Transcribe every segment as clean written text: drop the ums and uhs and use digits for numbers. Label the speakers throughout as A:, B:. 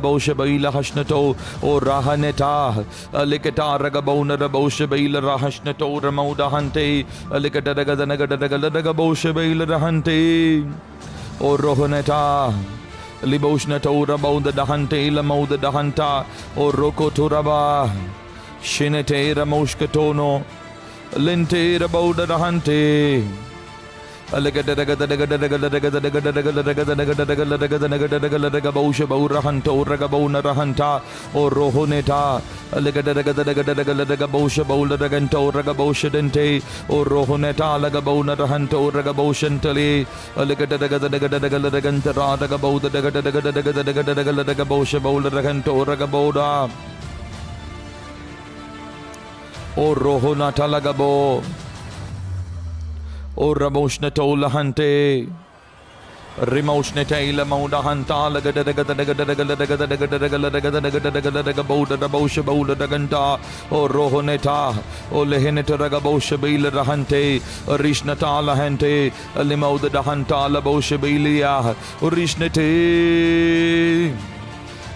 A: bosha baila hashnato o rahaneta alikata ragabona rabosha baila rahashnato ramauda hante alikata bosha baila rahante o rohaneta liboshna tora bauda dahante la mauda dahanta o roko toraba shinete ramoshkatono lente rabauda dahante bosha baurahanta o ragabona rahanta o rohoneta bosha baula raganta o ragabosha dente o rohoneta lagabona rahanta o ragaboshantale raganta ragabauda bosha baula raganta o ragaboda o rohonata lagabo O Ramoshna Tola Hante Rimoshna Taila Mouda Hanta Boda Rabosha Bola Daganta O Rohoneta O Leheneta Ragabosha Bila Rahante Rishna Tala Hante Limoda Dahanta Labosha Bilia Rishnete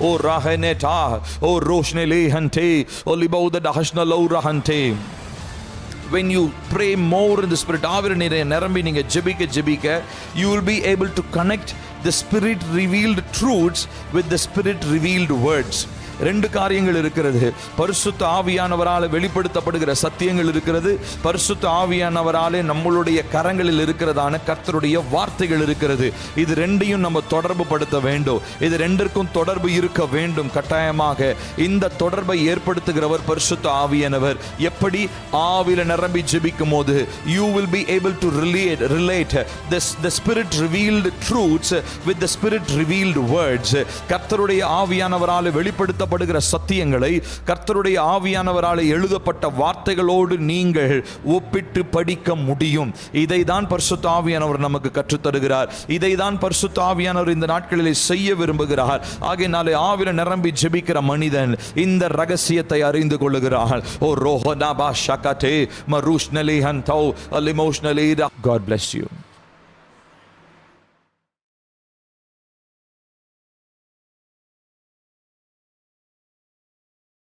A: O raheneta, o roshne lehante, o libauda dahashna lo rahante. when you pray more in the spirit, ஆவியிலே நிரம்பி நீங்க ஜெபிக்க you will be able to connect the spirit revealed truths with the spirit revealed words. ரெண்டு காரியங்கள் இருக்கிறது. பரிசுத்த ஆவியானவரால் வெளிப்படுத்தப்படுகிற சத்தியங்கள் இருக்கிறது. பரிசுத்த ஆவியானவராலே நம்மளுடைய கரங்களில் இருக்கிறதான கர்த்தருடைய வார்த்தைகள் இருக்கிறது. இது ரெண்டையும் நம்ம தொடர்பு படுத்த வேண்டும். இது ரெண்டிற்கும் தொடர்பு இருக்க வேண்டும் கட்டாயமாக. இந்த தொடர்பை ஏற்படுத்துகிறவர் பரிசுத்த ஆவியானவர். எப்படி? ஆவியில நிரம்பி ஜெபிக்கும் போது you will be able to relate the spirit revealed truths with the spirit revealed words. கர்த்தருடைய ஆவியானவரால் வெளிப்படுத்த சத்தியங்களை கர்த்தருடைய ஆவியானவரால் எழுதப்பட்ட வார்த்தைகளோடு நீங்கள் ஒப்பிட்டு படிக்க முடியும். இதைதான் பரிசுத்த ஆவியானவர் நமக்கு கற்றுத் தருகிறார். இதைதான் பரிசுத்த ஆவியானவர் இந்த நாட்களிலே செய்ய விரும்புகிறார். ஆகையினாலே ஆவியில நிரம்பி ஜெபிக்கிற மனிதன் இந்த ரகசியத்தை அறிந்து கொள்ளுகிறார். ஓ ரோஹனா பா ஷகதே மருஷ்னலி ஹந்தோ அலிமோஷ்னலி. God bless you.